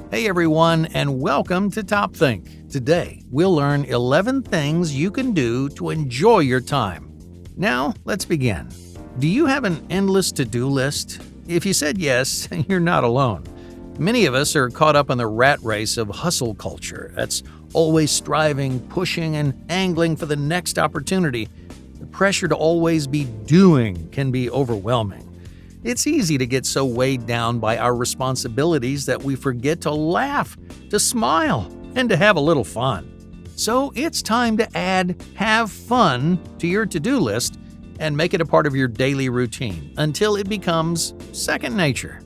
Hey everyone, and welcome to TopThink. Today, we'll learn 11 things you can do to enjoy your time. Now, let's begin. Do you have an endless to-do list? If you said yes, you're not alone. Many of us are caught up in the rat race of hustle culture that's always striving, pushing, and angling for the next opportunity. The pressure to always be doing can be overwhelming. It's easy to get so weighed down by our responsibilities that we forget to laugh, to smile, and to have a little fun. So it's time to add have fun to your to-do list and make it a part of your daily routine until it becomes second nature.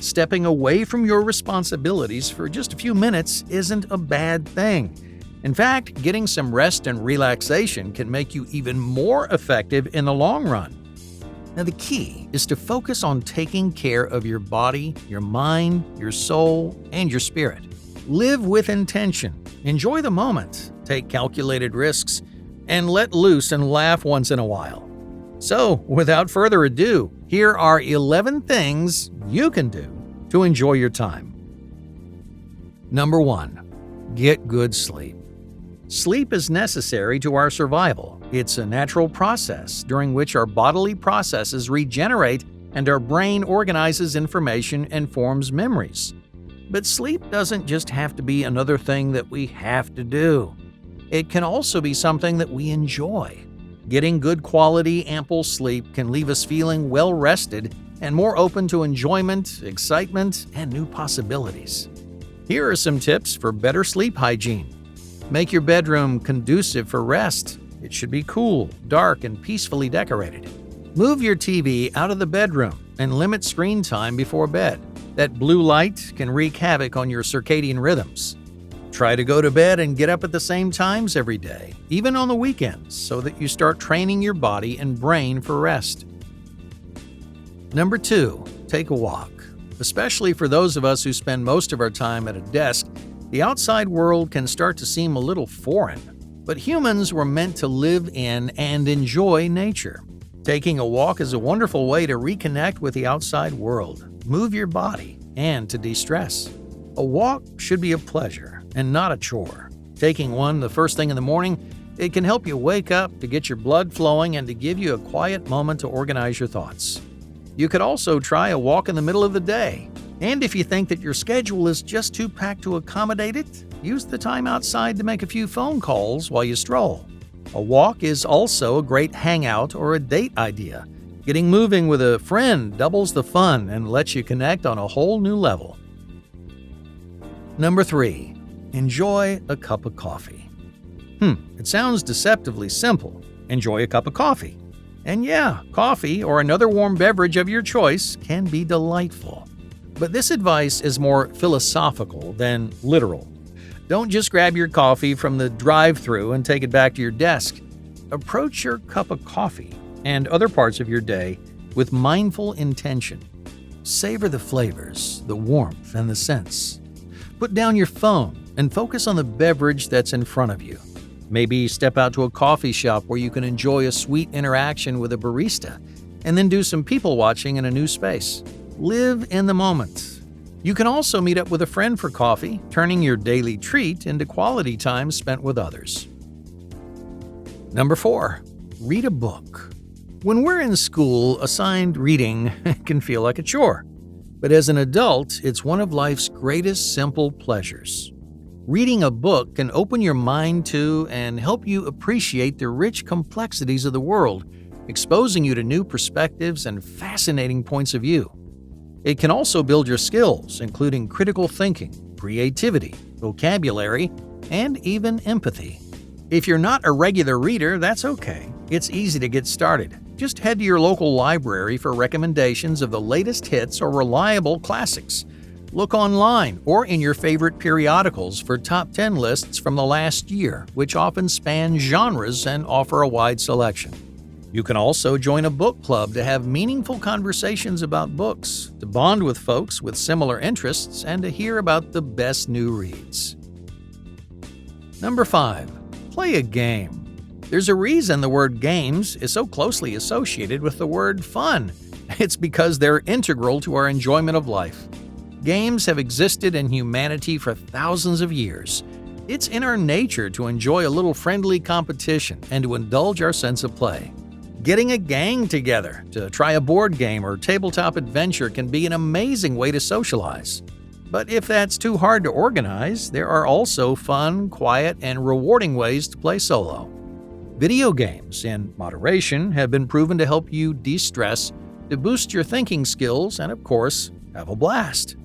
Stepping away from your responsibilities for just a few minutes isn't a bad thing. In fact, getting some rest and relaxation can make you even more effective in the long run. Now, the key is to focus on taking care of your body, your mind, your soul, and your spirit. Live with intention, enjoy the moment, take calculated risks, and let loose and laugh once in a while. So, without further ado, here are 11 things you can do to enjoy your time. Number 1. Get good sleep. Sleep is necessary to our survival. It's a natural process during which our bodily processes regenerate and our brain organizes information and forms memories. But sleep doesn't just have to be another thing that we have to do. It can also be something that we enjoy. Getting good quality, ample sleep can leave us feeling well rested and more open to enjoyment, excitement, and new possibilities. Here are some tips for better sleep hygiene. Make your bedroom conducive for rest. It should be cool, dark, and peacefully decorated. Move your TV out of the bedroom and limit screen time before bed. That blue light can wreak havoc on your circadian rhythms. Try to go to bed and get up at the same times every day, even on the weekends, so that you start training your body and brain for rest. Number 2, take a walk. Especially for those of us who spend most of our time at a desk, the outside world can start to seem a little foreign. But humans were meant to live in and enjoy nature. Taking a walk is a wonderful way to reconnect with the outside world, move your body, and to de-stress. A walk should be a pleasure and not a chore. Taking one the first thing in the morning, it can help you wake up, to get your blood flowing, and to give you a quiet moment to organize your thoughts. You could also try a walk in the middle of the day. And if you think that your schedule is just too packed to accommodate it, use the time outside to make a few phone calls while you stroll. A walk is also a great hangout or a date idea. Getting moving with a friend doubles the fun and lets you connect on a whole new level. Number 3. Enjoy a cup of coffee. It sounds deceptively simple. Enjoy a cup of coffee. And yeah, coffee or another warm beverage of your choice can be delightful. But this advice is more philosophical than literal. Don't just grab your coffee from the drive-thru and take it back to your desk. Approach your cup of coffee and other parts of your day with mindful intention. Savor the flavors, the warmth, and the scents. Put down your phone and focus on the beverage that's in front of you. Maybe step out to a coffee shop where you can enjoy a sweet interaction with a barista, and then do some people watching in a new space. Live in the moment. You can also meet up with a friend for coffee, turning your daily treat into quality time spent with others. Number 4. Read a book. When we're in school, assigned reading can feel like a chore. But as an adult, it's one of life's greatest simple pleasures. Reading a book can open your mind to and help you appreciate the rich complexities of the world, exposing you to new perspectives and fascinating points of view. It can also build your skills, including critical thinking, creativity, vocabulary, and even empathy. If you're not a regular reader, that's okay. It's easy to get started. Just head to your local library for recommendations of the latest hits or reliable classics. Look online or in your favorite periodicals for top 10 lists from the last year, which often span genres and offer a wide selection. You can also join a book club to have meaningful conversations about books, to bond with folks with similar interests, and to hear about the best new reads. Number 5. Play a game. There's a reason the word games is so closely associated with the word fun. It's because they're integral to our enjoyment of life. Games have existed in humanity for thousands of years. It's in our nature to enjoy a little friendly competition and to indulge our sense of play. Getting a gang together to try a board game or tabletop adventure can be an amazing way to socialize. But if that's too hard to organize, there are also fun, quiet, and rewarding ways to play solo. Video games, in moderation, have been proven to help you de-stress, to boost your thinking skills, and of course, have a blast.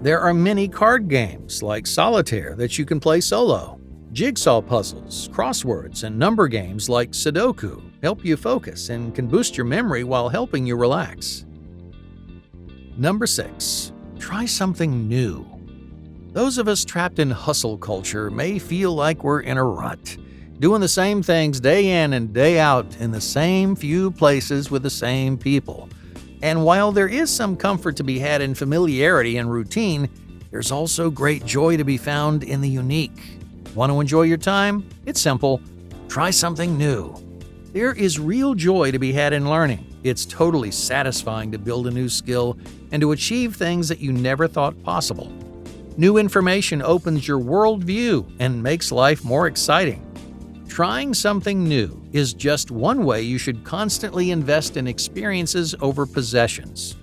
There are many card games like Solitaire that you can play solo. Jigsaw puzzles, crosswords, and number games like Sudoku help you focus and can boost your memory while helping you relax. Number 6. Try something new. Those of us trapped in hustle culture may feel like we're in a rut, doing the same things day in and day out in the same few places with the same people. And while there is some comfort to be had in familiarity and routine, there's also great joy to be found in the unique. Want to enjoy your time? It's simple. Try something new. There is real joy to be had in learning. It's totally satisfying to build a new skill and to achieve things that you never thought possible. New information opens your worldview and makes life more exciting. Trying something new is just one way you should constantly invest in experiences over possessions.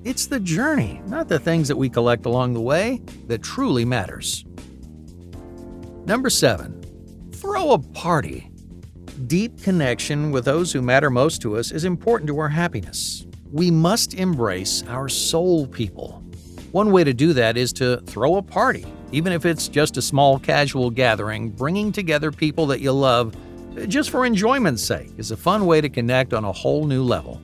It's the journey, not the things that we collect along the way, that truly matters. Number 7. Throw a party. Deep connection with those who matter most to us is important to our happiness. We must embrace our soul people. One way to do that is to throw a party, even if it's just a small casual gathering. Bringing together people that you love just for enjoyment's sake is a fun way to connect on a whole new level.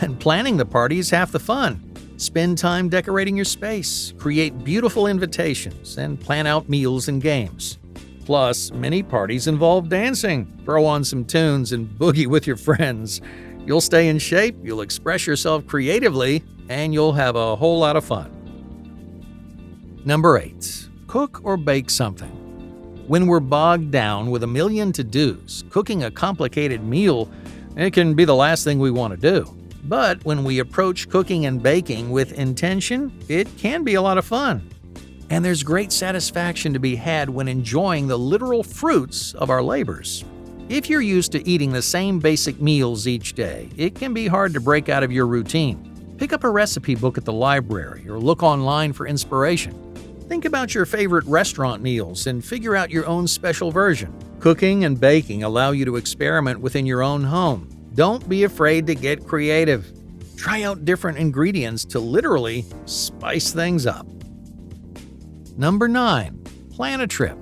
And planning the party is half the fun. Spend time decorating your space, create beautiful invitations, and plan out meals and games. Plus, many parties involve dancing. Throw on some tunes and boogie with your friends. You'll stay in shape, you'll express yourself creatively, and you'll have a whole lot of fun. Number 8. Cook or bake something. When we're bogged down with a million to-dos, cooking a complicated meal, it can be the last thing we want to do. But when we approach cooking and baking with intention, it can be a lot of fun. And there's great satisfaction to be had when enjoying the literal fruits of our labors. If you're used to eating the same basic meals each day, it can be hard to break out of your routine. Pick up a recipe book at the library or look online for inspiration. Think about your favorite restaurant meals and figure out your own special version. Cooking and baking allow you to experiment within your own home. Don't be afraid to get creative. Try out different ingredients to literally spice things up. Number 9. Plan a trip.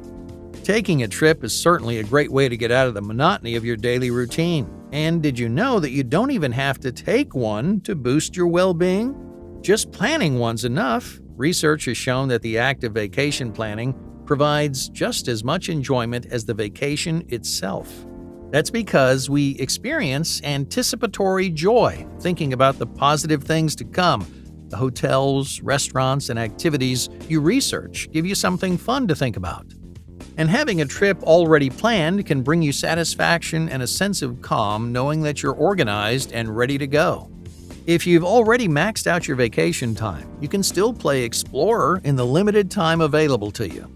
Taking a trip is certainly a great way to get out of the monotony of your daily routine. And did you know that you don't even have to take one to boost your well-being? Just planning one's enough. Research has shown that the act of vacation planning provides just as much enjoyment as the vacation itself. That's because we experience anticipatory joy, thinking about the positive things to come. The hotels, restaurants, and activities you research give you something fun to think about. And having a trip already planned can bring you satisfaction and a sense of calm knowing that you're organized and ready to go. If you've already maxed out your vacation time, you can still play Explorer in the limited time available to you.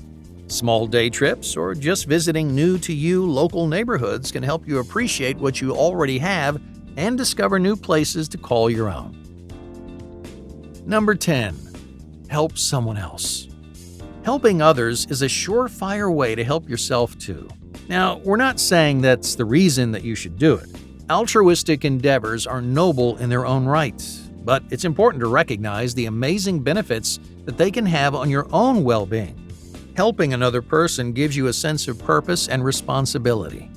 Small day trips or just visiting new-to-you local neighborhoods can help you appreciate what you already have and discover new places to call your own. Number 10. Help someone else. Helping others is a surefire way to help yourself too. Now, we're not saying that's the reason that you should do it. Altruistic endeavors are noble in their own right, but it's important to recognize the amazing benefits that they can have on your own well-being. Helping another person gives you a sense of purpose and responsibility.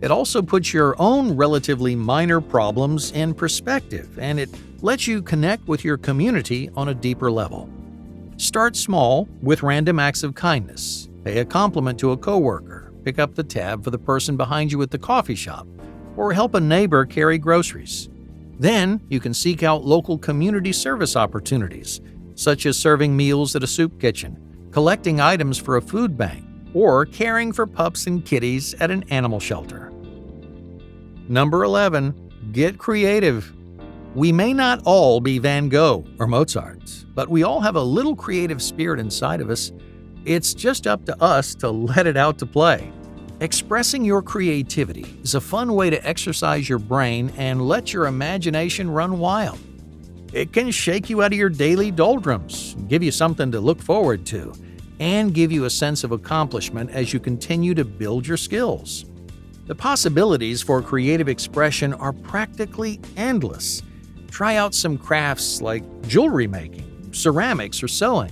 It also puts your own relatively minor problems in perspective, and it lets you connect with your community on a deeper level. Start small with random acts of kindness. Pay a compliment to a coworker, pick up the tab for the person behind you at the coffee shop, or help a neighbor carry groceries. Then you can seek out local community service opportunities, such as serving meals at a soup kitchen, collecting items for a food bank, or caring for pups and kitties at an animal shelter. Number 11. Get creative. We may not all be Van Gogh or Mozart, but we all have a little creative spirit inside of us. It's just up to us to let it out to play. Expressing your creativity is a fun way to exercise your brain and let your imagination run wild. It can shake you out of your daily doldrums, give you something to look forward to, and give you a sense of accomplishment as you continue to build your skills. The possibilities for creative expression are practically endless. Try out some crafts like jewelry making, ceramics, or sewing.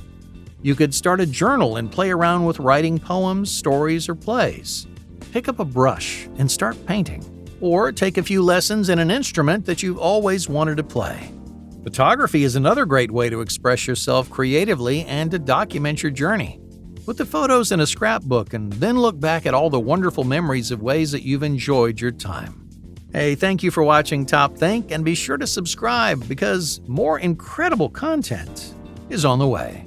You could start a journal and play around with writing poems, stories, or plays. Pick up a brush and start painting, or take a few lessons in an instrument that you've always wanted to play. Photography is another great way to express yourself creatively and to document your journey. Put the photos in a scrapbook and then look back at all the wonderful memories of ways that you've enjoyed your time. Hey, thank you for watching TopThink, and be sure to subscribe because more incredible content is on the way.